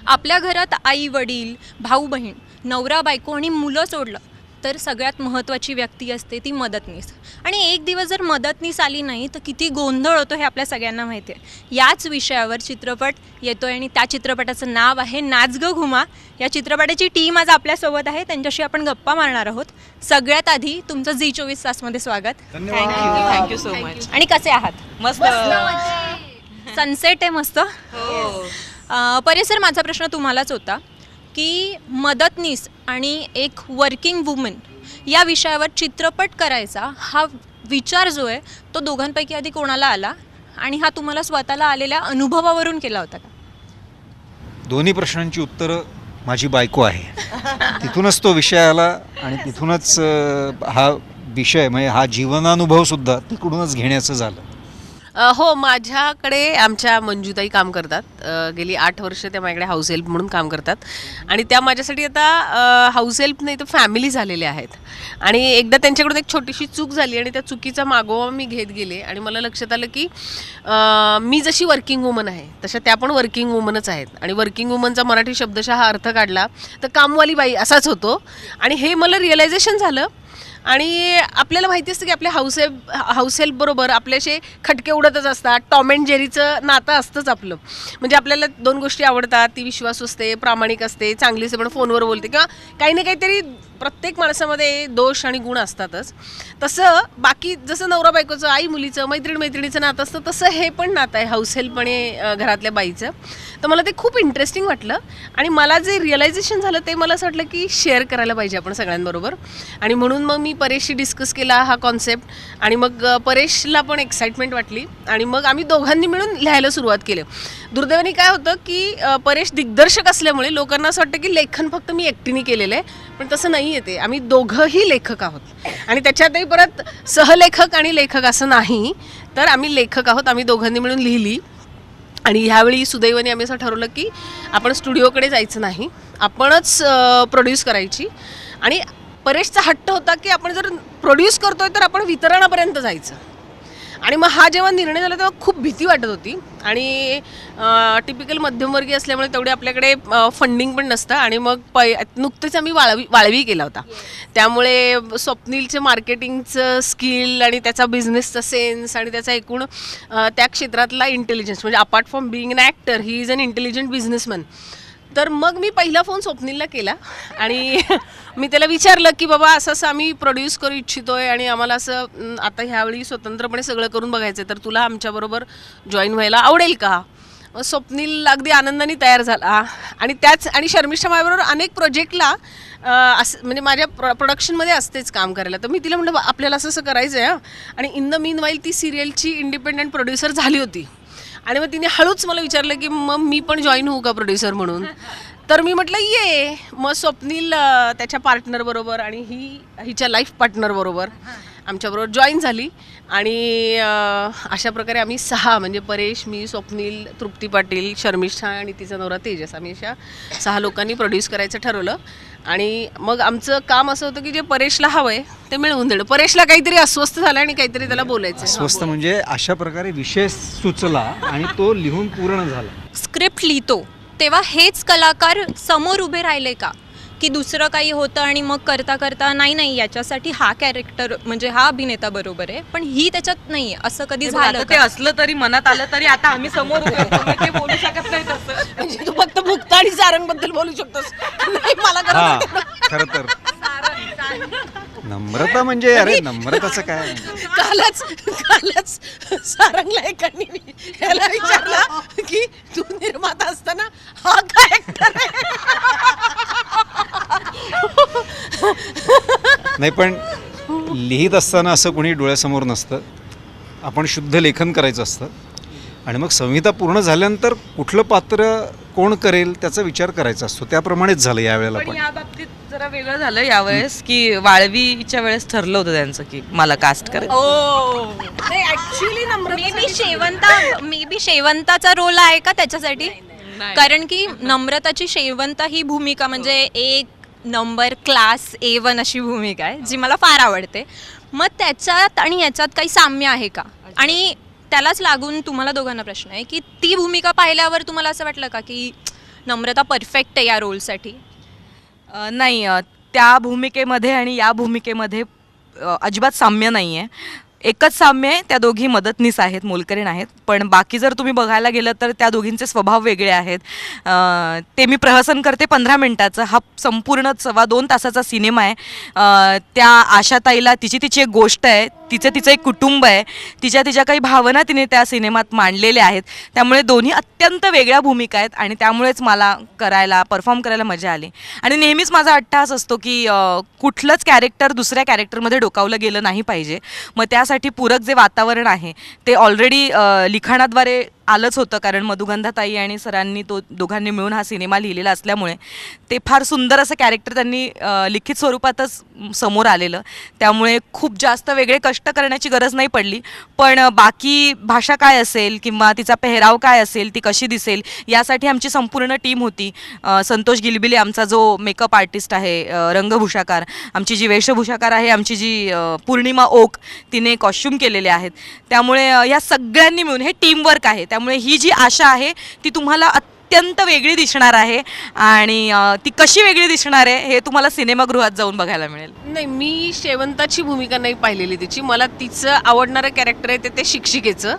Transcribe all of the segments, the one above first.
आपल्या घरात आई वडील, भाऊ बहीण, नवरा बायको आणि मुलं सोडलं तर सगळ्यात महत्त्वाची व्यक्ती असते ती मदतनीस. आणि एक दिवस जर मदतनीस आली नाही तर किती गोंधळ होतो हे आपल्या सगळ्यांना माहिती आहे. याच विषयावर चित्रपट येतो आहे आणि त्या चित्रपटाचं नाव आहे नाच गं घुमा. या चित्रपटाची टीम आज आपल्यासोबत आहे, त्यांच्याशी आपण गप्पा मारणार आहोत. सगळ्यात आधी तुमचं झी 24 तासमध्ये स्वागत. Thank you so much. आणि कसे आहात? मस्त. सनसेट आहे मस्त. परे सर, माझा प्रश्न तुम्हालाच होता की मदतनीस आणि एक वर्किंग वुमन या विषयावर चित्रपट करायचा हा विचार जो आहे तो दोघांपैकी आधी कोणाला आला आणि हा तुम्हाला स्वतःला आलेल्या अनुभवावरून केला होता का? दोन्ही प्रश्नांची उत्तरं माझी बायको आहे. तिथूनच तो विषय आला आणि तिथूनच हा विषय म्हणजे हा जीवनानुभवसुद्धा तिकडूनच घेण्याचं झालं. हो, माझ्याकडे आमच्या मंजूताई काम करतात. गेली 8 वर्ष त्या माझ्याकडे हाऊस हेल्प म्हणून काम करतात आणि त्या माझ्यासाठी आता हाऊस हेल्प नाही तर फॅमिली झालेल्या आहेत. आणि एकदा त्यांच्याकडून एक छोटीशी चूक झाली आणि त्या चुकीचा मागोवा मी घेत गेले आणि मला लक्षात आलं की मी जशी वर्किंग वुमन आहे तशा त्या पण वर्किंग वुमनच आहेत. आणि वर्किंग वुमनचा मराठी शब्दशः हा अर्थ काढला तर कामवाली बाई असाच होतो. आणि हे मला रिअलायझेशन झालं. आणि आपल्याला माहिती असतं की आपल्या हाऊस हेल्प बरोबर आपले असे खटके उडतच असतात. टॉम अँड जेरीचं नातं असतंच आपलं. म्हणजे आपल्याला 2 गोष्टी आवडतात, ती विश्वास असते, प्रामाणिक असते, चांगलीच पण फोनवर बोलते किंवा काही ना काहीतरी प्रत्येक माणसामध्ये दोष आणि गुण असतातच. तसं बाकी जसं नवरा बायकोचं, आई मुलीचं, मैत्रिणीचं नातं असतं तसं हे पण नातं आहे हाऊस हेल्प आणि घरातल्या बाईचं. तर मला ते खूप इंटरेस्टिंग वाटलं आणि मला जे रिअलायझेशन झालं ते मला असं वाटलं की शेअर करायला पाहिजे आपण सगळ्यांबरोबर. आणि म्हणून मग मी परेशशी डिस्कस केला हा कॉन्सेप्ट आणि मग परेशला पण एक्साइटमेंट वाटली आणि मग आम्ही दोघांनी मिळून लिहायला सुरुवात केली. दुर्दैवाने काय होतं की परेश दिग्दर्शक असल्यामुळे लोकांना असं वाटतं की लेखन फक्त मी एकटीने केलेलं आहे, पण तसं नाही येते. आम्ही दोघंही लेखक आहोत आणि त्याच्यातही परत सहलेखक आणि लेखक असं नाही, तर आम्ही लेखक आहोत. आम्ही दोघांनी मिळून लिहिली आणि ह्यावेळी सुदैवाने आम्ही असं ठरवलं की आपण स्टुडिओकडे जायचं नाही, आपणच प्रोड्यूस करायची. आणि परेशचा हट्ट होता की आपण जर प्रोड्यूस करतोय तर आपण वितरणापर्यंत जायचं. आणि मग हा जेव्हा निर्णय झाला तेव्हा खूप भीती वाटत होती आणि टिपिकल मध्यमवर्गीय असल्यामुळे तेवढे आपल्याकडे फंडिंग पण नसतं. आणि मग नुकतेच आम्ही वाळवी केला होता, त्यामुळे स्वप्नीलचे मार्केटिंगचं स्किल आणि त्याचा बिझनेसचा सेन्स आणि त्याचा एकूण त्या क्षेत्रातला इंटेलिजन्स, म्हणजे apart from being an actor he is an intelligent businessman. तर मग मी पहिला फोन स्वप्नीलला केला आणि मी त्याला विचारलं की बाबा असं आम्ही प्रोड्यूस करू इच्छितोय आणि आम्हाला असं आता ह्यावेळी स्वतंत्रपणे सगळं करून बघायचं, तर तुला आमच्याबरोबर जॉईन व्हायला आवडेल का? स्वप्नील अगदी आनंदाने तयार झाला आणि शर्मिष्ठा माझ्याबरोबर अनेक प्रोजेक्टला असं म्हणजे माझ्या प्रोडक्शनमध्ये असतेच काम करायला. तर मी तिला म्हटलं आपल्याला असं करायचं आहे. आणि इन द मीन वाईल ती सिरियलची इंडिपेंडंट प्रोड्युसर झाली होती आणि मग तिने हळूच मला विचारलं की मग मी पण जॉईन होऊ का प्रोड्युसर म्हणून. तर मी म्हटलं ये. मग स्वप्नील त्याच्या पार्टनरबरोबर आणि हिच्या लाईफ पार्टनरबरोबर आमच्याबरोबर जॉईन झाली आणि अशा प्रकारे आम्ही 6 म्हणजे परेश, मी, स्वप्नील, तृप्ती पाटील, शर्मिष्ठा आणि तिचा नवरा तेजस, आम्ही अशा 6 लोकांनी प्रोड्यूस करायचं ठरवलं. आणि मग आमचं काम असं होतं की जे परेशला हवं आहे ते मिळवून देणं. परेशला काहीतरी अस्वस्थ झालं आणि काहीतरी त्याला बोलायचं. स्वस्त म्हणजे अशा प्रकारे विषय सुचला आणि तो लिहून पूर्ण झाला. स्क्रिप्ट लिहितो तेव्हा हेच कलाकार समोर उभे राहिले का की दुसरं काही होतं आणि मग करता करता नाही याच्यासाठी हा कॅरेक्टर म्हणजे हा अभिनेता बरोबर आहे पण ही त्याच्यात नाही, असं कधी झालं? ते असलं तरी मनात आलं तरी आता आम्ही समोर उभे आहोत, मी ते बोलू शकत नाही तसं. म्हणजे तू फक्त मुक्ता आणि सारंगबद्दल बोलू शकतोस. नाही, मला खरं तर नम्रता म्हणजे अरे नम्रताचं काय? कालच सारंगला एकाने याला विचारलं की तू निर्माता असताना हा काय ऍक्टर आहे? नाही, पण लिहित असताना असं कोणी डोळ्यासमोर नसतं. आपण शुद्ध लेखन करायचं असतं आणि मग संहिता पूर्ण झाल्यानंतर कुठलं पात्र कोण करेल त्याचा विचार करायचा असतो. त्याप्रमाणेच झालं यावेळेला. पण या बाबतीत जरा वेगळं झालं यावेळेस की वाळवीच्या वेळेस ठरलं होतं त्यांचं की मला कास्ट करायचं. मे बी शेवंताचा रोल आहे का त्याच्यासाठी? कारण की नम्रताची शेवंता ही भूमिका म्हणजे 1 नंबर क्लास A1 अशी भूमिका आहे जी मला फार आवडते. मग त्याच्यात आणि याच्यात काही साम्य आहे का? आणि त्यालाच लागून तुम्हाला दोघांना प्रश्न आहे की ती भूमिका पाहिल्यावर तुम्हाला असं वाटलं का की नम्रता परफेक्ट आहे या रोलसाठी? नाही, त्या भूमिकेमध्ये आणि या भूमिकेमध्ये अजिबात साम्य नाही आहे. एकच साम्य आहे, त्या दोघी मदतनीस आहेत, मोलकरीण आहेत. पण बाकी जर तुम्ही बघायला गेलं तर त्या दोघींचे स्वभाव वेगळे आहेत. ते मी प्रहसन करते 15 मिनिटाचं. हा संपूर्ण 2.25 तासाचा सिनेमा आहे. त्या आशाताईला तिची एक गोष्ट आहे, तिचं एक कुटुंब आहे, तिच्या काही भावना तिने त्या सिनेमात मांडलेल्या आहेत. त्यामुळे दोन्ही अत्यंत वेगळ्या भूमिका आहेत आणि त्यामुळेच मला परफॉर्म करायला मजा आली. आणि नेहमीच माझा अट्टहास असतो की कुठलंच कॅरेक्टर दुसऱ्या कॅरेक्टरमध्ये डोकावलं गेलं नाही पाहिजे. मग त्यासाठी पूरक जे वातावरण आहे ते ऑलरेडी लिखाणाद्वारे आलंच होतं, कारण मधुगंधाताई आणि सरांनी दोघांनी मिळून हा सिनेमा लिहिलेला असल्यामुळे ते फार सुंदर असं कॅरेक्टर त्यांनी लिखित स्वरूपातच समोर आलेलं. त्यामुळे खूप जास्त वेगळे कष्ट करण्याची गरज नाही पडली. पण बाकी भाषा काय असेल किंवा तिचा पेहराव काय असेल, ती कशी दिसेल, यासाठी आमची संपूर्ण टीम होती. संतोष गिलबिले आमचा जो मेकअप आर्टिस्ट आहे, रंगभूषाकार, आमची जी वेशभूषाकार आहे, आमची जी पूर्णिमा ओक, तिने कॉस्ट्यूम केलेले आहेत. त्यामुळे या सगळ्यांनी मिळून हे टीमवर्क आहे. त्यामुळे ही जी आशा आहे ती तुम्हाला अत्यंत वेगळी दिसणार आहे. आणि ती कशी वेगळी दिसणार आहे हे तुम्हाला सिनेमागृहात जाऊन बघायला मिळेल. नाही, मी शेवंताची भूमिका नाही पाहिलेली तिची. मला तिचं आवडणारं कॅरेक्टर आहे ते शिक्षिकेचं.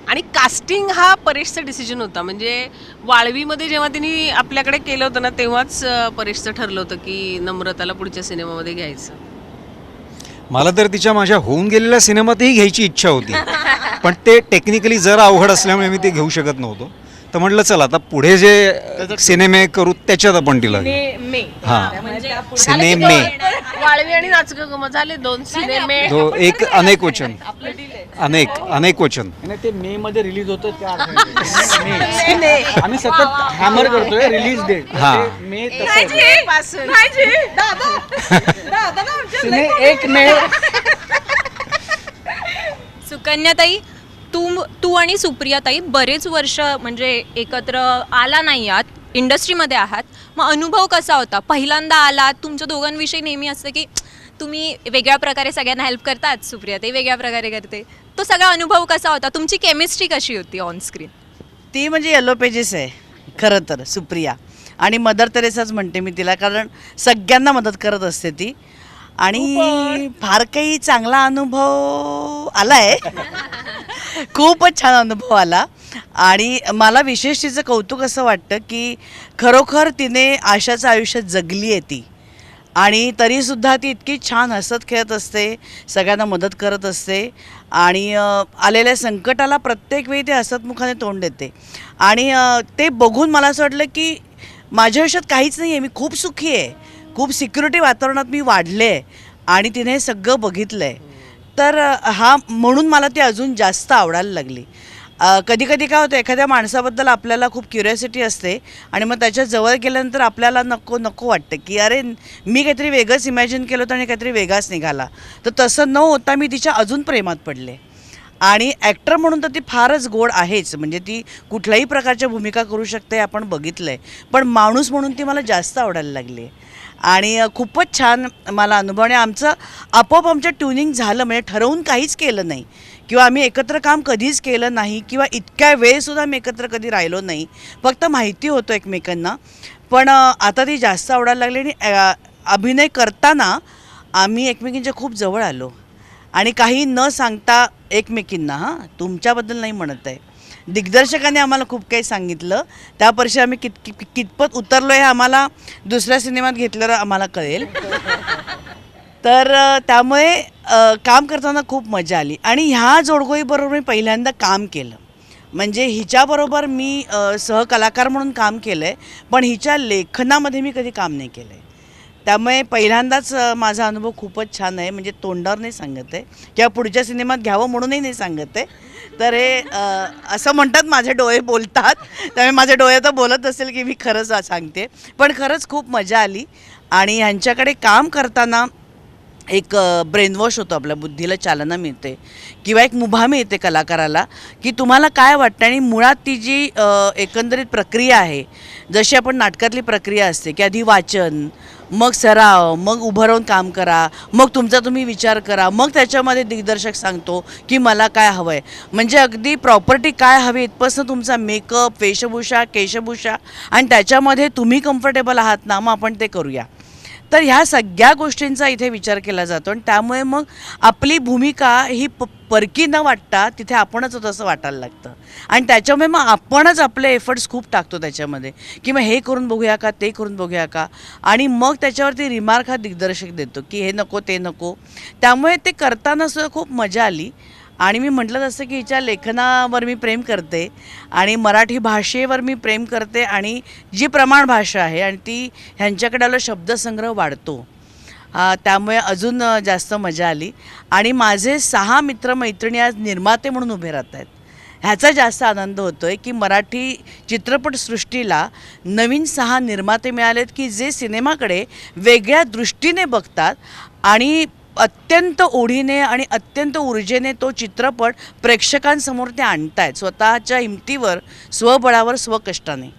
आणि कास्टिंग हा परेशचा डिसिजन होता. म्हणजे वाळवीमध्ये जेव्हा तिने आपल्याकडे केलं होतं ना, तेव्हाच परेशचं ठरलं होतं की नम्रताला पुढच्या सिनेमामध्ये घ्यायचं. मला तर माझ्या होऊन गेलेल्या सिनेमातही घ्यायची इच्छा होती, पण ते टेक्निकली जरा अवघड असल्यामुळे मी ते घेऊ शकत नव्हतो. तर म्हटलं चला आता पुढे जे सिनेमे करू त्याच्यात आपण तिला हां सिनेमे. वाळवी आणि नाच गं गं झाले 2 सिनेमे. एक अनेक वचन, अनेक वचन. ते मे मध्ये रिलीज होतं त्या मे. आम्ही सतत हॅमर करतोय रिलीज डेट. हा. मे एक मे. सुकन्याताई, तू आणि सुप्रियाताई बरेच वर्ष म्हणजे एकत्र आला नाही आहात, इंडस्ट्रीमध्ये आहात. मग अनुभव कसा होता? पहिल्यांदा आलात, तुमच्या दोघांविषयी नेहमी असतं की तुम्ही वेगळ्या प्रकारे सगळ्यांना हेल्प करतात, सुप्रियाताई वेगळ्या प्रकारे करते. तो सगळा अनुभव कसा होता? तुमची केमिस्ट्री कशी होती ऑन स्क्रीन? ती म्हणजे येलो पेजेस आहे खरं तर सुप्रिया. आणि मदर तेरेसाच म्हणते मी तिला, कारण सगळ्यांना मदत करत असते ती. आणि फार काही चांगला अनुभव आला आहे. खूपच छान अनुभव आला. आणि मला विशेष तिचं कौतुक असं वाटतं की खरोखर तिने आशाचं आयुष्य जगली आहे ती. आणि तरीसुद्धा ती इतकी छान हसत खेळत असते, सगळ्यांना मदत करत असते. आणि आलेल्या संकटाला प्रत्येक वेळी ते हसतमुखाने तोंड देते. आणि ते बघून मला असं वाटलं की माझ्या आयुष्यात काहीच नाही आहे, मी खूप सुखी आहे, खूप सिक्युरिटी वातावरणात मी वाढले आहे. आणि तिने हे सगळं बघितलं आहे. तर म्हणून मला ती अजून जास्त आवडायला लागली. कधी कधी काय होतं, एखाद्या माणसाबद्दल आपल्याला खूप क्युरिओसिटी असते आणि मग त्याच्या जवळ गेल्यानंतर आपल्याला नको वाटतं की अरे मी काहीतरी वेगळंच इमॅजिन केलं होतं आणि काहीतरी वेगळाच निघाला. तर तसं न होता मी तिच्या अजून प्रेमात पडले. आणि ॲक्टर म्हणून तर ती फारच गोड आहेच, म्हणजे ती कुठल्याही प्रकारच्या भूमिका करू शकते, आपण बघितलं आहे. पण माणूस म्हणून ती मला जास्त आवडायला लागली. आणि खूपच छान मला अनुभव. आणि आमचं आपोआप आमचं ट्युनिंग झालं, म्हणजे ठरवून काहीच केलं नाही किंवा आम्ही एकत्र काम कधीच केलं नाही किंवा इतक्या वेळसुद्धा आम्ही एकत्र कधी राहिलो नाही. फक्त माहिती होतं एकमेकांना. पण आता ती जास्त आवडायला लागली. आणि अभिनय करताना आम्ही एकमेकींच्या खूप जवळ आलो. आणि काही न सांगता एकमेकींना, तुमच्याबद्दल नाही म्हणत आहे, दिग्दर्शकाने आम्हाला खूप काही सांगितलं. त्या वर्षी आम्ही कितपत उतरलो आहे हे आम्हाला दुसऱ्या सिनेमात घेतल्यावर आम्हाला कळेल. तर त्यामुळे काम करताना खूप मजा आली. आणि ह्या जोडगोईबरोबर मी पहिल्यांदा काम केलं. म्हणजे हिच्याबरोबर मी सहकलाकार म्हणून काम केलं आहे, पण हिच्या लेखनामध्ये मी कधी काम नाही केलं आहे. त्यामुळे पहिल्यांदाच माझा अनुभव खूपच छान आहे. म्हणजे तोंडावर नाही सांगत आहे किंवा पुढच्या सिनेमात घ्यावं म्हणूनही नाही सांगत आहे. तर हे असं म्हणतात माझे डोळे बोलतात, त्यामुळे माझे डोळे तर बोलत असेल की मी खरंच सांगते. पण खरंच खूप मजा आली. आणि ह्यांच्याकडे काम करताना एक ब्रेनवॉश होतो, आपल्या बुद्धीला चालना मिळते किंवा एक मुभा मिळते कलाकाराला की तुम्हाला काय वाटतं. आणि मुळात ती जी एकंदरीत प्रक्रिया आहे, जशी आपण नाटकातली प्रक्रिया असते की आधी वाचन, मग सराव, मग उभं राहून काम करा, मग तुमचा तुम्ही विचार करा, मग त्याच्यामध्ये दिग्दर्शक सांगतो की मला काय हवं आहे. म्हणजे अगदी प्रॉपर्टी काय हवी इथपासून तुमचा मेकअप, वेशभूषा, केशभूषा, आणि त्याच्यामध्ये तुम्ही कम्फर्टेबल आहात ना, मग आपण ते करूया. तर ह्या सगळ्या गोष्टींचा इथे विचार केला जातो आणि त्यामुळे मग आपली भूमिका ही परकी न वाटता तिथे आपणच होतं असं वाटायला लागतं. आणि त्याच्यामुळे मग आपणच आपले एफर्ट्स खूप टाकतो त्याच्यामध्ये की मग हे करून बघूया का, ते करून बघूया का, आणि मग त्याच्यावरती रिमार्क हा दिग्दर्शक देतो की हे नको, ते नको. त्यामुळे ते करताना सुद्धा खूप मजा आली. आणि मी म्हटलं तसं की हिच्या लेखनावर मी प्रेम करते आणि मराठी भाषेवर मी प्रेम करते, आणि जी प्रमाण भाषा आहे आणि ती ह्यांच्याकडे आलं शब्दसंग्रह वाढतो, त्यामुळे अजून जास्त मजा आली. आणि माझे 6 मित्रमैत्रिणी आज निर्माते म्हणून उभे राहत आहेत, ह्याचा जास्त आनंद होतो आहे की मराठी चित्रपटसृष्टीला नवीन 6 निर्माते मिळालेत की जे सिनेमाकडे वेगळ्या दृष्टीने बघतात आणि अत्यंत ओढीने आणि अत्यंत ऊर्जेने तो चित्रपट प्रेक्षकांसमोर ते आणतायत, स्वतःच्या हिमतीवर, स्वबळावर, स्वकष्टाने.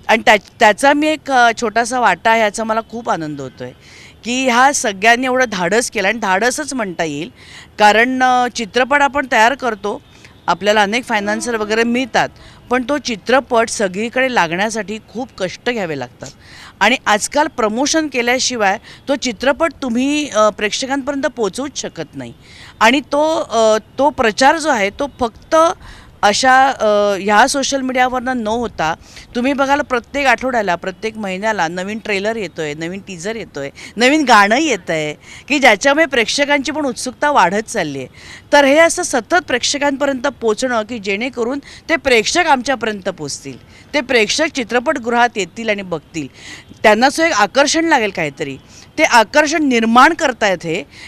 आणि त्याचा मी एक छोटासा वाटा आहे, याचा मला खूप आनंद होतो आहे की ह्या सगळ्यांनी एवढं धाडस केलं. आणि धाडसच म्हणता येईल, कारण चित्रपट आपण तयार करतो, आपल्याला अनेक फायनान्सर वगैरे मिळतात, पण तो चित्रपट सगळीकडे लागण्यासाठी खूप कष्ट घ्यावे लागतात. आणि आजकाल प्रमोशन केल्याशिवाय तो चित्रपट तुम्ही प्रेक्षकांपर्यंत पोचवूच शकत नाही. आणि तो प्रचार जो आहे तो फक्त अशा ह्या सोशल मीडियावरनं न होता तुम्ही बघाल प्रत्येक आठवड्याला, प्रत्येक महिन्याला नवीन ट्रेलर येतो आहे, नवीन टीजर येतो आहे, नवीन गाणं येतं आहे की ज्याच्यामुळे प्रेक्षकांची पण उत्सुकता वाढत चालली आहे. तर हे असं सतत प्रेक्षकांपर्यंत पोचणं की जेणेकरून ते प्रेक्षक आमच्यापर्यंत पोचतील, ते प्रेक्षक चित्रपटगृहात येतील आणि बघतील, त्यांना एक आकर्षण लागेल काहीतरी, ते आकर्षण निर्माण करतायत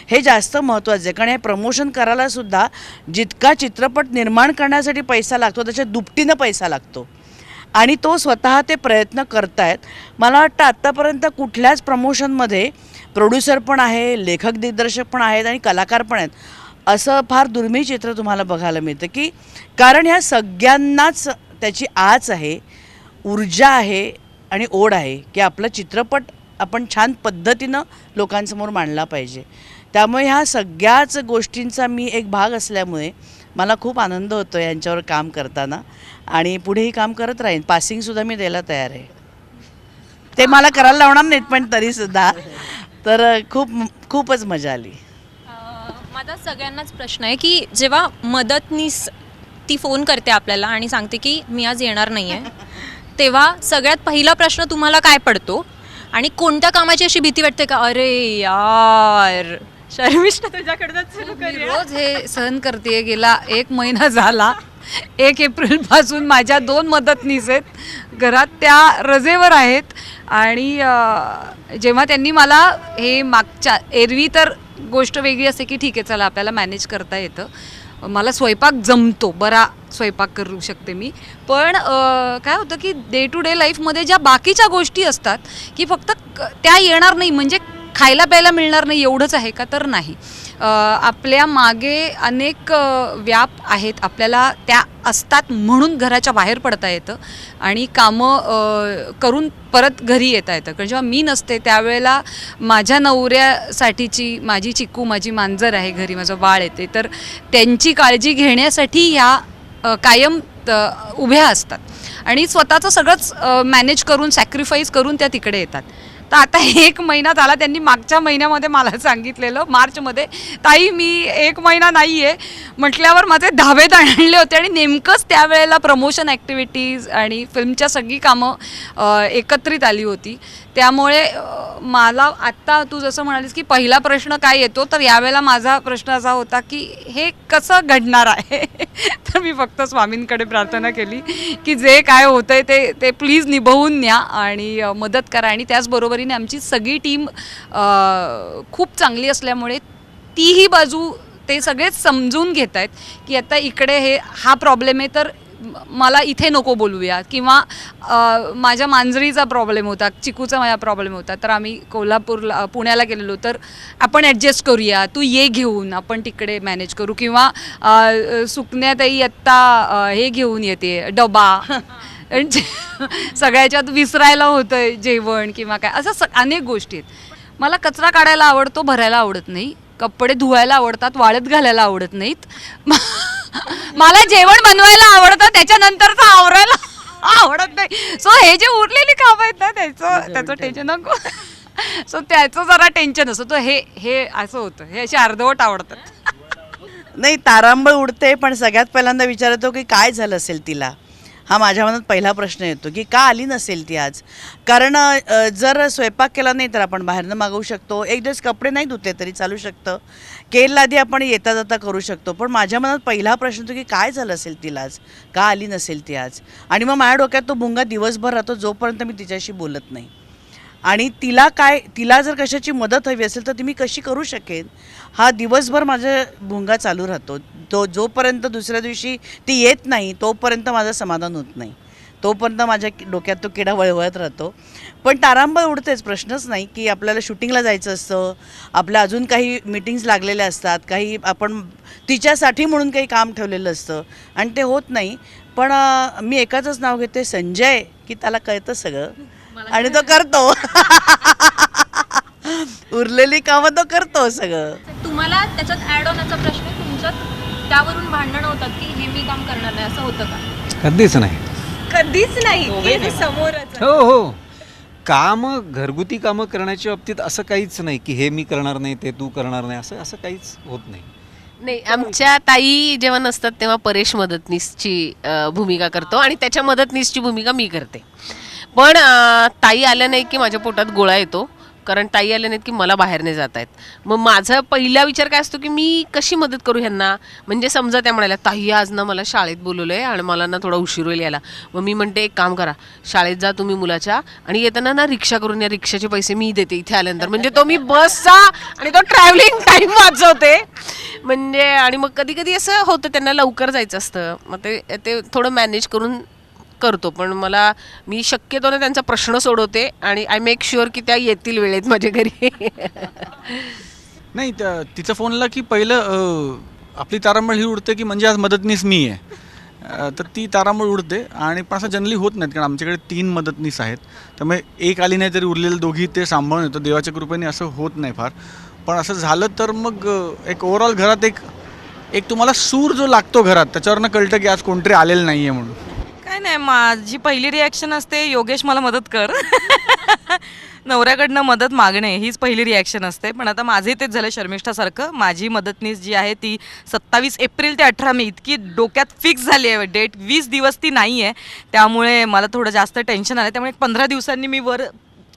हे जास्त महत्त्वाचं आहे. कारण हे प्रमोशन करायला सुद्धा जितका चित्रपट निर्माण करण्यासाठी पैसा लागतो त्याच्या दुपटीनं पैसा लागतो, आणि तो स्वतः ते प्रयत्न करतायत. मला वाटतं आत्तापर्यंत कुठल्याच प्रमोशनमध्ये प्रोड्युसर पण आहे, लेखक दिग्दर्शक पण आहेत आणि कलाकार पण आहेत, असं फार दुर्मिळ चित्र तुम्हाला बघायला मिळतं की कारण ह्या सगळ्यांनाच त्याची आच आहे, ऊर्जा आहे आणि ओढ आहे की आपला चित्रपट आपण छान पद्धतीनं लोकांसमोर मांडला पाहिजे. त्यामुळे ह्या सगळ्याच गोष्टींचा मी एक भाग असल्यामुळे मला खूप आनंद होतो यांच्यावर काम करताना, आणि पुढेही काम करत राहीन. पासिंगसुद्धा मी द्यायला तयार आहे, ते मला करायला लावणार नाहीत पण तरीसुद्धा. तर खूपच मजा आली. माझा सगळ्यांनाच प्रश्न आहे की जेव्हा मदतनीस ती फोन करते आपल्याला आणि सांगते की मी आज येणार नाही आहे, तेव्हा सगळ्यात पहिला प्रश्न तुम्हाला काय पडतो आणि कोणत्या कामाची अशी भीती वाटते का अरे यार. शर्मिष्ठा तुझ्याकडनंच सुरू मी करूया. रोज हे सहन करते. गेला 1 महिना झाला. 1 एप्रिलपासून माझ्या 2 मदतनीस आहेत घरात, त्या रजेवर आहेत. आणि जेव्हा त्यांनी मला हे मागच्या एरवी तर गोष्ट वेगळी असते की ठीक आहे चला आपल्याला मॅनेज करता येतं, मला स्वयंपाक जमतो, बरा स्वयंपाक करू शकते मी, पण काय होतं की डे टू डे लाईफमध्ये ज्या बाकीच्या गोष्टी असतात की फक्त त्या येणार नाही म्हणजे खायला प्यायला मिळणार नाही एवढंच आहे का, तर नाही. आपल्या मागे अनेक व्याप आहेत, आपल्याला त्या असतात म्हणून घराच्या बाहेर पडता येतं आणि कामं करून परत घरी येता येतं. कारण जेव्हा मी नसते त्यावेळेला माझ्या नवऱ्यासाठीची माझी चिक्कू, माझी मांजर आहे घरी, माझं बाळ येते, तर त्यांची काळजी घेण्यासाठी ह्या कायम उभ्या असतात आणि स्वतःचं सगळंच मॅनेज करून सॅक्रिफाईस करून त्या तिकडे येतात. तर आता 1 महिना झाला, त्यांनी मागच्या महिन्यामध्ये मला सांगितलेलं मार्चमध्ये, ताई मी 1 महिना नाही आहे म्हटल्यावर माझे धावे आणले होते आणि नेमकंच त्यावेळेला प्रमोशन ॲक्टिव्हिटीज आणि फिल्मच्या सगळी कामं एकत्रित आली होती. त्यामुळे मला आत्ता तू जसं म्हणालीस की पहिला प्रश्न काय येतो, तर यावेळेला माझा प्रश्न असा होता की हे कसं घडणार आहे. तर मी फक्त स्वामींकडे प्रार्थना केली की जे काय होतं आहे ते प्लीज निभवून न्या आणि मदत करा. आणि त्याचबरोबरीने आमची सगळी टीम खूप चांगली असल्यामुळे तीही बाजू ते सगळेच समजून घेत आहेत की आता इकडे हा प्रॉब्लेम आहे तर मला इथे नको बोलूया, किंवा माझ्या मांजरीचा प्रॉब्लेम होता, चिकूचा माझा प्रॉब्लेम होता, तर आम्ही कोल्हापूरला पुण्याला गेलेलो, तर आपण ॲडजस्ट करूया, तू ये घेऊन, आपण तिकडे मॅनेज करू, किंवा सुकण्यातही आत्ता हे घेऊन येते डबा सगळ्याच्यात विसरायला होतं जेवण किंवा काय, असं अनेक गोष्टी आहेत. मला कचरा काढायला आवडतो, भरायला आवडत नाही. कपडे धुवायला आवडतात, वाळत घालायला आवडत नाहीत. मला जेवण बनवायला आवडतं, त्याच्यानंतरचं आवरायला आवडत नाही. सो हे जे उरलेली कामं आहेत ना, त्याचं टेन्शन नको. सो त्याचं जरा टेन्शन असतं. तर हे असं होतं, हे असे अर्धवट आवडतात. नाही, तारांबळ उडते, पण सगळ्यात पहिल्यांदा विचारतो की काय झालं असेल तिला. हा माझ्या मनात पहिला प्रश्न येतो की का आली नसेल ती आज. कारण जर स्वयंपाक केला नाही तर आपण बाहेरनं मागवू शकतो, एक दिवस कपडे नाही धुतले तरी चालू शकतं, केल लादी आपण येता जाता करू शकतो. पण माझ्या मनात पहिला प्रश्न येतो की काय झालं असेल तिला आज, का आली नसेल ती आज. आणि मग माझ्या डोक्यात तो भुंगा दिवसभर राहतो जोपर्यंत मी तिच्याशी बोलत नाही. आणि तिला जर कशाची मदत हवी असेल तर ती मी कशी करू शकेन, हा दिवसभर माझा भुंगा चालू राहतो. जोपर्यंत दुसऱ्या दिवशी ती येत नाही तोपर्यंत माझं समाधान होत नाही, तोपर्यंत माझ्या डोक्यात तो किडा वळवळत राहतो. पण तारांबळ उडतेच, प्रश्नच नाही. की आपल्याला शूटिंगला जायचं असतं, आपल्या अजून काही मीटिंग्स लागलेल्या असतात, काही आपण तिच्यासाठी म्हणून काही काम ठेवलेलं असतं आणि ते होत नाही. पण मी एकाचंच नाव घेते, संजय, की त्याला कळतं सगळं आणि तो करतो. उरलेली कामं तो करतो सगळं. तुम्हाला त्याच्यात ॲड होण्याचा प्रश्न आहे, तुमच्यात त्यावरून भांडणं होतात की हे मी काम करणार नाही, असं होतं का? कधीच नाही. कधीच नाही, समोरच. हो हो, कामं, घरगुती कामं करण्याच्या बाबतीत असं काहीच नाही की हे मी करणार नाही, ते तू करणार नाही, असं काहीच होत नाही. नाही, आमच्या ताई जेव्हा नसतात तेव्हा परेश मदतनीसची भूमिका करतो आणि त्याच्या मदतनीसची भूमिका मी करते. पण ताई आल्या नाही की माझ्या पोटात गोळा येतो, कारण ताई आल्या नाहीत की मला बाहेर नाही जात आहेत. मग माझा पहिला विचार काय असतो की मी कशी मदत करू ह्यांना. म्हणजे समजा त्या म्हणाल्या, ताई आज ना मला शाळेत बोलवलं आहे आणि मला ना थोडा उशीर होईल यायला. मग मी म्हणते, एक काम करा, शाळेत जा तुम्ही मुलाच्या आणि येताना ना रिक्षा करून या, रिक्षाचे पैसे मी देते इथे आल्यानंतर. म्हणजे तो मी बसचा आणि तो ट्रॅव्हलिंग टाईम वाचवते. म्हणजे आणि मग कधी कधी असं होतं त्यांना लवकर जायचं असतं, मग ते थोडं मॅनेज करून करतो. पण मी शक्यतो ना त्यांचा प्रश्न सोडवते आणि आय मेक शुअर की त्या येतील वेळेत माझ्या घरी. नाही, तिचं फोनला की पहिलं आपली तारांबळ ही उडते की म्हणजे आज मदतनीस मी आहे, तर ती तारांबळ उडते. आणि पण असं जनरली होत नाहीत, कारण आमच्याकडे 3 मदतनीस आहेत, त्यामुळे एक आली नाही तरी उरलेले दोघी ते सांभाळून येतो. देवाच्या कृपेने असं होत नाही फार. पण असं झालं तर मग एक ओव्हरऑल घरात एक तुम्हाला सूर जो लागतो घरात, त्याच्यावरनं कळतं की आज कोणतरी आलेलं नाही आहे म्हणून. काय नाही, माझी पहिली रिॲक्शन असते, योगेश मला मदत कर. नवऱ्याकडनं मदत मागणे हीच पहिली रिॲक्शन असते. पण आता माझे तेच झालं शर्मिष्ठासारखं. माझी मदतनीस जी आहे ती 27 एप्रिल ते 18 मे इतकी डोक्यात फिक्स झाली आहे डेट, 20 दिवस ती नाही आहे. त्यामुळे मला थोडं जास्त टेन्शन आलं. त्यामुळे 15 दिवसांनी मी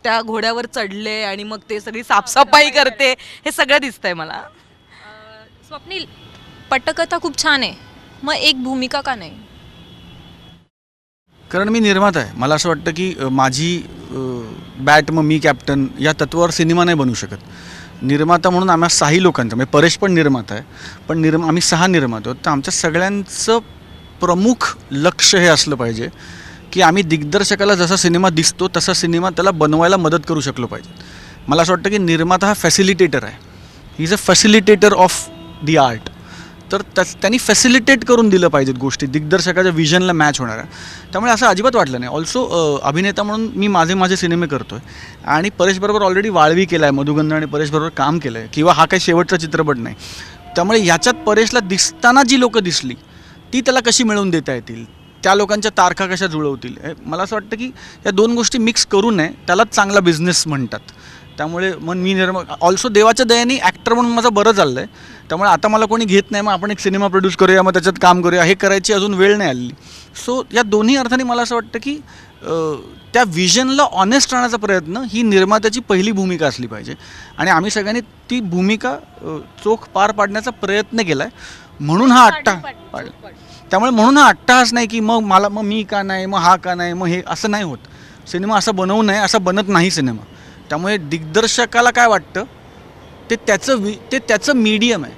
त्या घोड्यावर चढले आणि मग ते सगळी साफसफाई करते, हे सगळं दिसतंय मला. स्वप्नील, पटकथा खूप छान आहे, मग एक भूमिका का नाही? कारण मी निर्माता आहे. मला असं वाटतं की माझी बॅट मग मी कॅप्टन या तत्वावर सिनेमा नाही बनवू शकत. निर्माता म्हणून आम्हा 6 लोकांचा, म्हणजे परेश पण निर्माता आहे, पण आम्ही 6 निर्माते आहोत. तर आमच्या सगळ्यांचं प्रमुख लक्ष हे असलं पाहिजे की आम्ही दिग्दर्शकाला जसा सिनेमा दिसतो तसा सिनेमा त्याला बनवायला मदत करू शकलो पाहिजे. मला असं वाटतं की निर्माता हा फॅसिलिटेटर आहे. He is a facilitator of the art. तर त्यांनी फॅसिलिटेट करून दिलं पाहिजेत गोष्टी दिग्दर्शकाच्या विजनला मॅच होणाऱ्या. त्यामुळे असं अजिबात वाटलं नाही. ऑल्सो अभिनेता म्हणून मी माझे सिनेमे करतो आहे आणि परेशबरोबर ऑलरेडी वाळवी केला आहे, मधुगंधा आणि परेशबरोबर काम केलं आहे, किंवा हा काही शेवटचा चित्रपट नाही. त्यामुळे याच्यात परेशला दिसताना जी लोकं दिसली ती त्याला कशी मिळवून देता येतील, त्या लोकांच्या तारखा कशा जुळवतील, मला असं वाटतं की या 2 गोष्टी मिक्स करू नये, त्यालाच चांगला बिझनेस म्हणतात. त्यामुळे मग मी ऑल्सो देवाच्या दयाने ॲक्टर म्हणून माझं बरं चाललं आहे. त्यामुळे आता मला कोणी घेत नाही, मग आपण एक सिनेमा प्रोड्यूस करूया, मग त्याच्यात काम करूया, हे करायची अजून वेळ नाही आलेली. सो या दोन्ही अर्थाने मला असं वाटतं की त्या विजनला ऑनेस्ट राहण्याचा प्रयत्न ही निर्मात्याची पहिली भूमिका असली पाहिजे. आणि आम्ही सगळ्यांनी ती भूमिका चोख पार पाडण्याचा प्रयत्न केला आहे. म्हणून हा पाडला. त्यामुळे म्हणून हा अट्टाहास नाही की मग मी का नाही, मग हा का नाही, मग हे असं नाही होत. सिनेमा असा बनवू नये, असा बनत नाही सिनेमा. त्यामुळे दिग्दर्शकाला काय वाटतं ते त्याचं मीडियम आहे.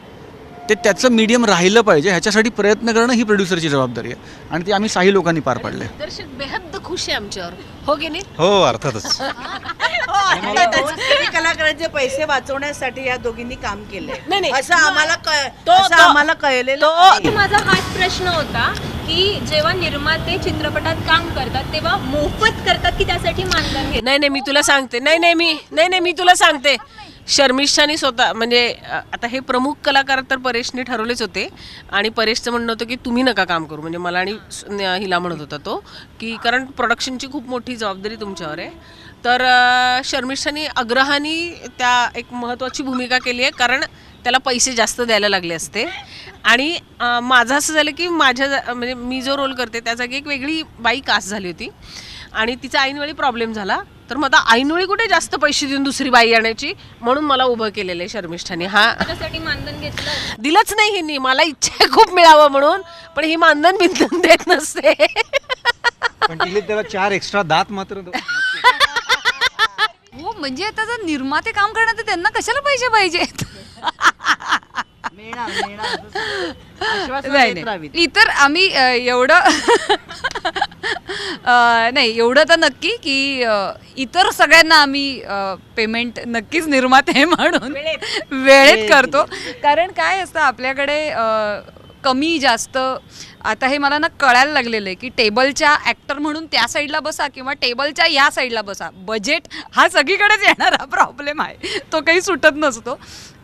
ते त्याचं मीडियम राहिलं पाहिजे ह्याच्यासाठी प्रयत्न करणं ही प्रोड्युसरची जबाबदारी आहे आणि ती आम्ही 6 लोकांनी पार पाडले. दर्शक बेहद खुश आहे आमच्यावर, हो की नाही? हो अर्थातच. आणि कलाकारांचे पैसे वाचवण्यासाठी या दोघींनी काम केलंय नाही, नाही. असं आम्हाला तो- आम्हाला कळलेलं नाही. माझा हाच प्रश्न होता की जेव्हा निर्माते चित्रपटात काम करतात तेव्हा मोफत करतात की त्यासाठी मानधन घेतात? नाही मी तुला सांगते, नाही मी तुला सांगते, शर्मिष्ठानी स्वतः म्हणजे आता हे प्रमुख कलाकार तर परेशने ठरवलेच होते आणि परेशचं म्हणणं होतं की तुम्ही नका काम करू, म्हणजे मला आणि हिला म्हणत होता तो की कारण प्रोडक्शनची खूप मोठी जबाबदारी तुमच्यावर आहे. तर शर्मिष्ठानी आग्रहाने त्या एक महत्त्वाची भूमिका केली आहे कारण त्याला पैसे जास्त द्यायला लागले असते. आणि माझं असं झालं की म्हणजे मी जो रोल करते त्या जागी एक वेगळी बाई कास्ट झाली होती आणि तिचा ऐनवेळी प्रॉब्लेम झाला. तर मग आता ऐनवेळी कुठे जास्त पैसे देऊन दुसरी बाई आणायची, म्हणून मला उभं केलेलं आहे शर्मिष्ठाने. त्यासाठी मानधन घेतलं? दिलंच नाही हिनी, मला इच्छा आहे खूप मिळावं म्हणून, पण ही मानधन बिंधन देत नसते. पण तिथे त्याला 4 एक्स्ट्रा दात मात्र हो म्हणजे आता जर निर्माते काम करणार तर त्यांना कशाला पैसे पाहिजेत? नाही नाही. इतर आम्ही एवढं नाही एवढं तर नक्की की इतर सगळ्यांना आम्ही पेमेंट नक्कीच निर्माते म्हणून वेळेत करतो. कारण काय असतं आपल्याकडे कमी जास्त आता हे मला ना कळायला लागलेलं आहे की टेबलच्या ॲक्टर म्हणून त्या साईडला बसा किंवा टेबलच्या या साईडला बसा, बजेट हा सगळीकडेच येणारा प्रॉब्लेम आहे, तो काही सुटत नसतो.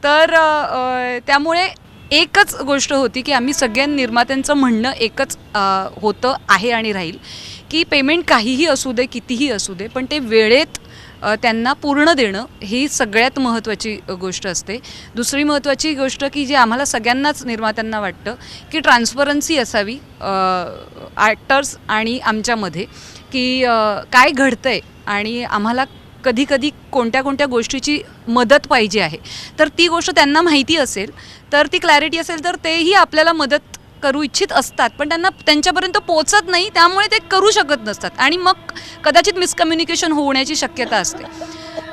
तर त्यामुळे एकच गोष्ट होती की आम्ही सगळ्या निर्मात्यांचं म्हणणं एकच होतं आहे आणि राहील की पेमेंट काहीही असू दे कितीही असू दे पण ते वेळेत त्यांना पूर्ण देणं ही सगळ्यात महत्त्वाची गोष्ट असते. दुसरी महत्त्वाची गोष्ट की जी आम्हाला सगळ्यांनाच निर्मात्यांना वाटतं की ट्रान्सपरन्सी असावी ॲक्टर्स आणि आमच्यामध्ये की काय घडतं आहे आणि आम्हाला कधी कधी कोणत्या कोणत्या गोष्टीची मदत पाहिजे आहे तर ती गोष्ट त्यांना माहिती असेल तर ती क्लॅरिटी असेल तर तेही आपल्याला मदत करू इच्छित असतात पण त्यांना त्यांच्यापर्यंत पोचत नाही त्यामुळे ते करू शकत नसतात आणि मग कदाचित मिसकम्युनिकेशन होण्याची शक्यता असते.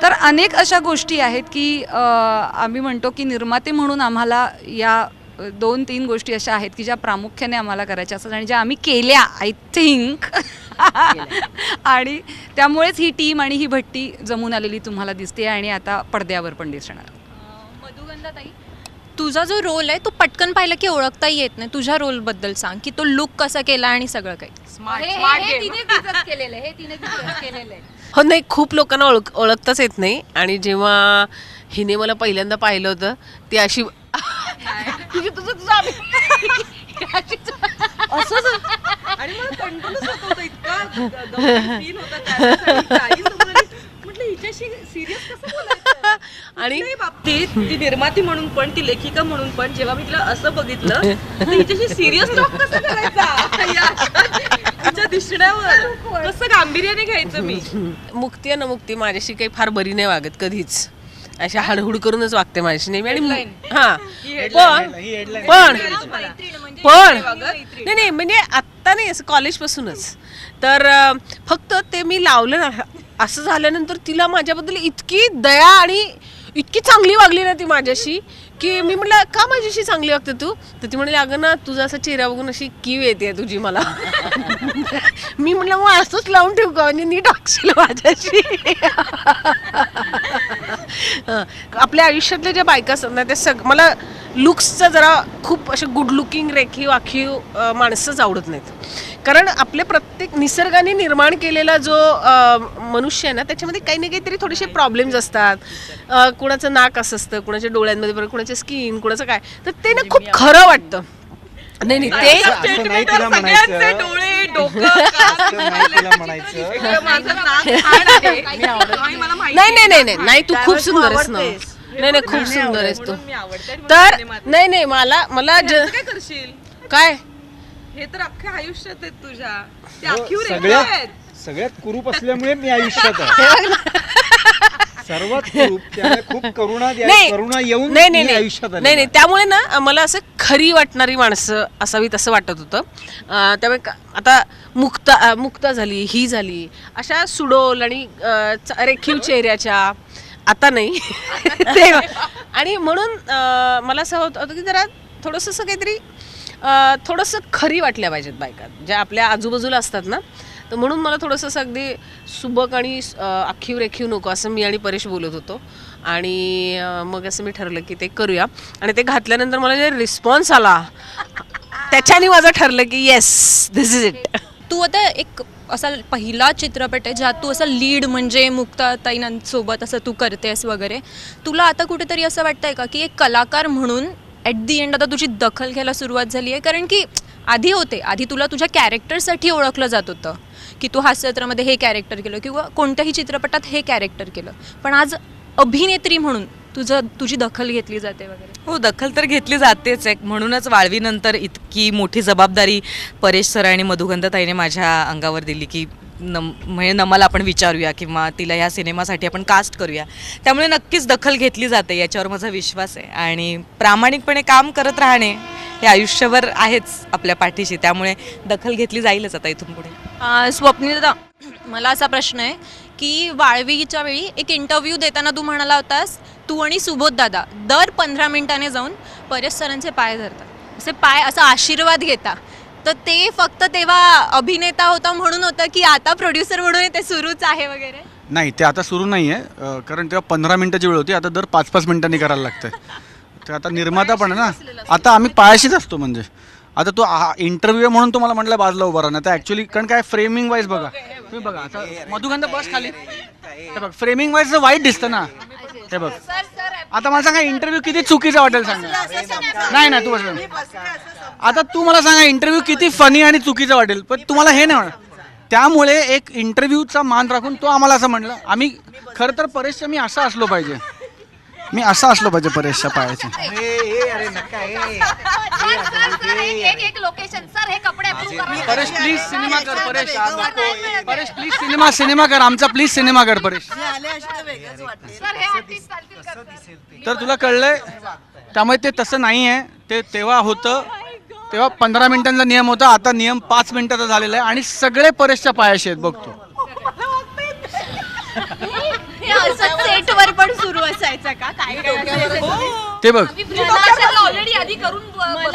तर अनेक अशा गोष्टी आहेत की आम्ही म्हणतो की निर्माते म्हणून आम्हाला या 2-3 गोष्टी अशा आहेत की ज्या प्रामुख्याने आम्हाला करायच्या असतात आणि ज्या आम्ही केल्या आय थिंक आणि त्यामुळेच ही टीम आणि ही भट्टी जमून आलेली तुम्हाला दिसते आणि आता पडद्यावर पण दिसणार. मधुगंधाताई, तुझा जो रोल आहे तो पटकन पाहिलं की ओळखताही येत नाही. तुझ्या रोलबद्दल सांग की तो लुक कसा केला आणि सगळं काही. हो नाही, खूप लोकांना ओळखताच येत नाही आणि जेव्हा हिने मला पहिल्यांदा पाहिलं होतं ती अशी आणि ती निर्माती म्हणून पण ती लेखिका म्हणून पण जेव्हा मी तिला असं बघितलं तर हिच्याशी सिरियस टॉक कसं करायचा दिसण्यावर कसं गांभीर्याने घ्यायचं. मी मुक्ती आहे ना, मुक्ती माझ्याशी काही फार बरी नाही वागत कधीच, अशा हडहुड करूनच वागते माझ्याशी नेहमी. आणि पण नाही म्हणजे आत्ता नाही, असं कॉलेजपासूनच. तर फक्त ते मी लावलं ना असं झाल्यानंतर तिला माझ्याबद्दल इतकी दया आणि इतकी चांगली वागली ना ती माझ्याशी की मी म्हटलं का माझ्याशी चांगली वागते तू, तर ती म्हणाली अगं ना तुझा असा चेहरा बघून अशी कीव येते तुझी मला. मी म्हटलं मग असंच लावून ठेवू का, म्हणजे नीट वागशील माझ्याशी. आपल्या आयुष्यातल्या ज्या बायका असतात ना त्या मला लुक्सचं जरा खूप असे गुड लुकिंग रेखीव आखीव माणसंच आवडत नाहीत. कारण आपले प्रत्येक निसर्गाने निर्माण केलेला जो मनुष्य आहे ना त्याच्यामध्ये काही ना काहीतरी थोडेसे प्रॉब्लेम्स असतात. कुणाचं नाक असं असतं, कुणाच्या डोळ्यांमध्ये बरं, कुणाच्या स्किन, कुणाचं काय, तर ते ना खूप खरं वाटतं. नाही ते नाही तिला म्हणायचं, डोळे डोकं नाही तू खूप सुंदर आहेस ना. नाही खूप सुंदर आहेस तू. तर नाही मला काय करशील काय हे तर अख्ख्या आयुष्यात आहेत तुझ्या सगळ्यात कुरूप असल्यामुळे मी आयुष्यात आहे. सर्वात कुरूप, त्याला खूप करुणा येऊन मी आयुष्यात आले. नाही त्यामुळे ना मला असं खरी वाटणारी माणसं असावीत असं वाटत होतं. त्यामुळे आता मुक्ता झाली, ही झाली, अशा सुडोल आणि रेखीव चेहऱ्याच्या आता नाही. आणि म्हणून मला असं होतं की जरा थोडंसं असं काहीतरी थोडंसं खरी वाटल्या पाहिजेत बायका ज्या आपल्या आजूबाजूला असतात ना. तर म्हणून मला थोडंसं असं अगदी सुबक आणि आखीव रेखीव नको असं मी आणि परेश बोलत होतो. आणि मग असं मी ठरवलं की ते करूया. आणि ते घातल्यानंतर मला जे रिस्पॉन्स आला त्याच्याने माझं ठरलं की येस दिस इज इट. तू आता एक असा पहिला चित्रपट आहे ज्यात तू असं लीड म्हणजे मुक्ताताईंसोबत असं तू करतेस वगैरे. तुला आता कुठेतरी असं वाटतंय का की एक कलाकार म्हणून ॲट दी एंड आता तुझी दखल घ्यायला सुरुवात झाली आहे? कारण की आधी तुला तुझ्या कॅरेक्टरसाठी ओळखलं जात होतं की तू हास्यचित्रामध्ये हे कॅरेक्टर केलं किंवा कोणत्याही चित्रपटात हे कॅरेक्टर केलं, पण आज अभिनेत्री म्हणून तुझी दखल घेतली जाते वगैरे. हो, दखल तर घेतली जातेच आहे. म्हणूनच वाळवीनंतर इतकी मोठी जबाबदारी परेश सर आणि मधुगंधाताईने माझ्या अंगावर दिली की म्हणजे नमल आपण विचारूया किंवा तिला ह्या सिनेमासाठी आपण कास्ट करूया. त्यामुळे नक्कीच दखल घेतली जाते, याच्यावर माझा विश्वास आहे. आणि प्रामाणिकपणे काम करत राहणे हे आयुष्यभर आहेच आपल्या पाठीशी, त्यामुळे दखल घेतली जाईलच आता इथून पुढे. स्वप्नील, मला असा प्रश्न आहे की वाळवीच्या वेळी एक इंटरव्ह्यू देताना तू म्हणाला होतास तू आणि सुबोध दादा दर 15 मिनिटाने जाऊन परेश सरांचे पाय धरतात, असे पाय असा आशीर्वाद घेता. तर ते फक्त तेव्हा अभिनेता होता म्हणून होतं की आता प्रोड्युसर म्हणून ते सुरूच आहे वगैरे? नाही, ते आता सुरू नाही आहे, कारण तेव्हा 15 मिनटाची वेळ होती, आता दर 5-5 मिनिटांनी करायला लागतं. ते आता निर्माता पण आहे ना, आता आम्ही पायाशीच असतो. म्हणजे आता तो इंटरव्ह्यू म्हणून तुम्हाला म्हटलं बाजूला उभा राहणार, तर ॲक्च्युली कारण काय फ्रेमिंग वाईज बघा तुम्ही बघा, आता मधुगंधा बस खाली, हे बघ फ्रेमिंग वाईज वाईट दिसतं ना. हे बघ आता मला सांगा इंटरव्ह्यू किती चुकीचा वाटेल सांगा. नाही ना, तू बस आता तू मला सांगा इंटरव्ह्यू किती फनी आणि चुकीचा वाटेल, पण तुम्हाला हे नाही म्हणा. त्यामुळे एक इंटरव्ह्यूचा मान राखून तो आम्हाला असं म्हणलं. आम्ही खरं तर परेशच्या मी असा असलो पाहिजे परेशच्या पायाचे. परेश प्लीज सिनेमा कर, परेश प्लीज सिनेमा कर आमचा, प्लीज सिनेमा कर परेश. तर तुला कळलंय, त्यामुळे ते तसं नाही आहे. ते तेव्हा होतं, तेव्हा 15 मिनिटांचा नियम होता, आता नियम 5 मिनिटाचा झालेला आहे आणि सगळे परेशच्या पायाशी आहेत बघतो. सेटवर पण सुरू असायचं का काय? ते बघ मला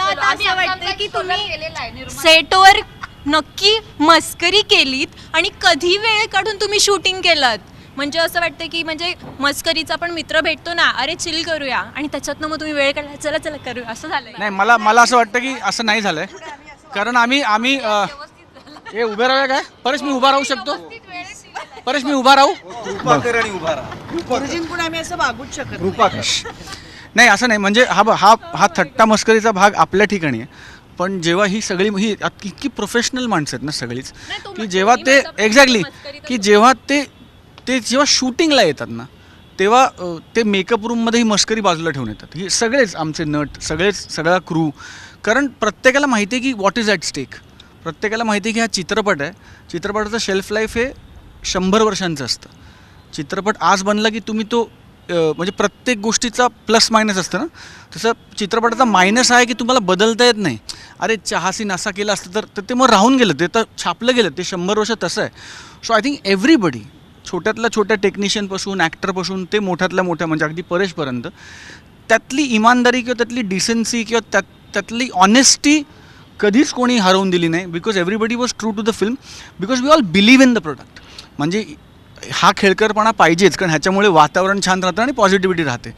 आता असं वाटतं की तुम्ही सेटवर नक्की मस्करी केलीत आणि कधी वेळ काढून तुम्ही शूटिंग केलं. म्हणजे असं वाटतं की म्हणजे मस्करीचा पण मित्र भेटतो ना, अरे चिल करूया, आणि त्याच्यातनं मग तुम्ही वेळ काढला, चला चला करूया, असं झालंय? नाही, मला असं वाटतं की असं नाही झालंय, कारण आम्ही हे उभे राहूया काय? परेश मी उभा राहू शकतो? परेश मी उभा राहू? गुरुजींपुढे आम्ही असं वागूच शकत नाही. नाही, असं नाही. म्हणजे हा थट्टा मस्करीचा भाग आपल्या ठिकाणी आहे, पण जेव्हा ही इतकी प्रोफेशनल माणसं आहेत ना सगळीच, की जेव्हा ते एक्झॅक्टली की जेव्हा जेव्हा शूटिंगला येतात ना, तेव्हा ते मेकअप रूममध्ये ही मस्करी बाजूला ठेवून येतात. ही सगळेच आमचे नट, सगळा क्रू, कारण प्रत्येकाला माहिती आहे की व्हॉट इज ॲट स्टेक. प्रत्येकाला माहिती आहे की हा चित्रपट आहे, चित्रपटाचं शेल्फ लाईफ हे 100 वर्षांचं असतं. चित्रपट आज बनला की तुम्ही तो म्हणजे प्रत्येक गोष्टीचा प्लस मायनस असतं ना, तसं चित्रपटाचा मायनस आहे की तुम्हाला बदलता येत नाही. अरे चहासीन असा केला असतं तर ते मग राहून गेलं, ते तर छापलं गेलं, ते 100 वर्ष तसं आहे. सो आय थिंक एव्हरीबडी, छोट्यातल्या छोट्या टेक्निशियनपासून ॲक्टरपासून ते मोठ्यातल्या मोठ्या म्हणजे अगदी परेशपर्यंत, त्यातली इमानदारी किंवा त्यातली डिसेन्सी किंवा त्यातली ऑनेस्टी कधीच कोणी हरवून दिली नाही. Because everybody was true to the film, because we all believe in the product. म्हणजे हा खेळकरपणा पाहिजेच, कारण ह्याच्यामुळे वातावरण छान राहतं आणि पॉझिटिव्हिटी राहते.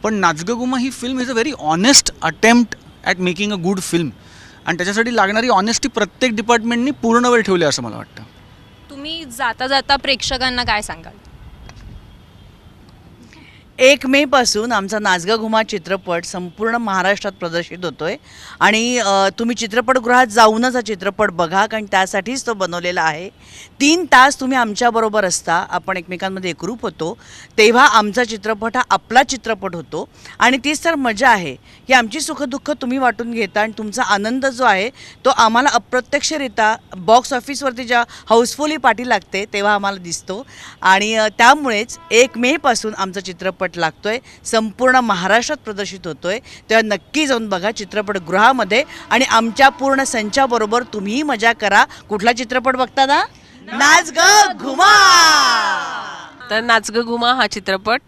पण नाचगं गुमा ही film is a very honest attempt at making a good film, आणि त्याच्यासाठी लागणारी ऑनेस्टी प्रत्येक डिपार्टमेंटनी पूर्ण वेळ ठेवली असं मला वाटतं. तुम्ही जाता जाता प्रेक्षकांना काय सांगाल? 1 मे पासून आमचा नाचगा घुमा चित्रपट संपूर्ण महाराष्ट्रात प्रदर्शित होतोय आणि तुम्ही चित्रपटगृहात जाऊनच हा चित्रपट बघा, कारण त्यासाठीच तो बनवलेला आहे. 3 तास तुम्ही आमच्याबरोबर असता, आपण एकमेकांमध्ये एकरूप होतो, तेव्हा आमचा चित्रपट हा आपला चित्रपट होतो. आणि तीच तर मजा आहे की आमची सुखदुःख तुम्ही वाटून घेता आणि तुमचा आनंद जो आहे तो आम्हाला अप्रत्यक्षरित्या बॉक्स ऑफिसवरती ज्या हाऊसफुली पाठी लागते तेव्हा आम्हाला दिसतो. आणि त्यामुळेच 1 मे पासून आमचा चित्रपट लागतोय, संपूर्ण महाराष्ट्रात प्रदर्शित होतोय. तेव्हा नक्की जाऊन बघा चित्रपटगृहामध्ये आणि आमच्या पूर्ण संचाबरोबर तुम्हीही मजा करा. कुठला चित्रपट बघता ना? नाच ग घुमा. तर नाच ग घुमा हा चित्रपट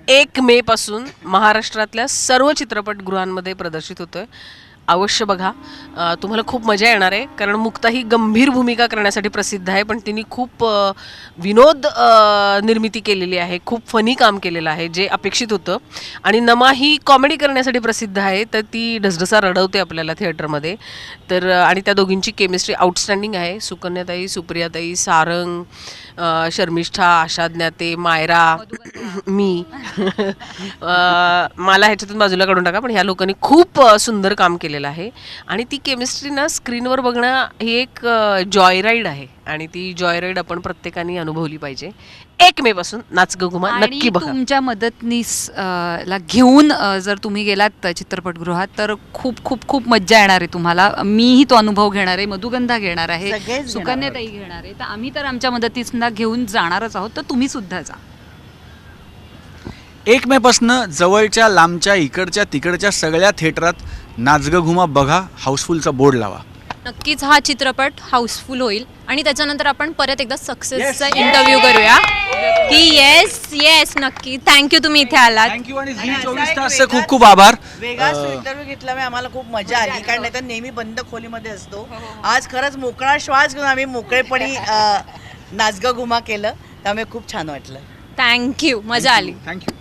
1 मे पासून महाराष्ट्रातल्या सर्व चित्रपटगृहांमध्ये प्रदर्शित होतोय. अवश्य बघा. तुम्हाला खूप मजा येणार आहे, कारण मुक्ता ही गंभीर भूमिका करण्यासाठी प्रसिद्ध आहे, पण तिने खूप विनोद निर्मिती केलेली आहे, खूप फनी काम केलेलं आहे जे अपेक्षित होतं. आणि नमा ही कॉमेडी करण्यासाठी प्रसिद्ध आहे, तर ती ढसढसा रडवते आपल्याला थिएटरमध्ये. तर आणि त्या दोघींची केमिस्ट्री आउटस्टँडिंग आहे. सुकन्याताई, सुप्रियाताई, सारंग, शर्मिष्ठा, आशा ज्ञाते, मायरा, मी मला ह्याच्यातून बाजूला काढून टाका, पण ह्या लोकांनी खूप सुंदर काम केलेलं आहे. आणि ती केमिस्ट्री ना स्क्रीनवर बघणं ही एक जॉय राईड आहे, आणि ती जॉय राईड आपण प्रत्येकाने अनुभवली पाहिजे. 1 मे पासून नाच ग घुमा नक्की आणि बघा. तुमच्या मदतनीस ला घेऊन जर तुम्ही गेलात चित्रपटगृहात तर खूप खूप खूप मज्जा येणार आहे तुम्हाला. मीही तो अनुभव घेणार आहे, मधुगंधा घेणार आहे, सगळेच घेणार सुकन्याताई घेणार आहे. तर आम्ही तर आमच्या मदतनीसला घेऊन जाणारच आहोत, तर तुम्ही सुद्धा जा. 1 मे पासनं जवळच्या, लांबच्या, इकडच्या तिकडच्या सगळ्या थिएटरात नाच ग घुमा बघा हाऊसफुलचा बोर्ड लावा. नक्कीच हा चित्रपट हाऊसफुल होईल आणि त्याच्यानंतर आपण परत एकदा सक्सेसचा इंटरव्ह्यू करूया की येस नक्की. थँक्यू तुम्ही इथे आलात. थँक्यू. आणि झी 24 तासचे खूप खूप आभार. वेगळा इंटरव्ह्यू घेतल्यामुळे आम्हाला खूप मजा आली, कारण नाही तर नेहमी बंद खोलीमध्ये असतो. आज खरंच मोकळा श्वास घेऊन आम्ही मोकळेपणी नाच ग घुमा केलं, त्यामुळे खूप छान वाटलं. थँक्यू, मजा आली. थँक्यू.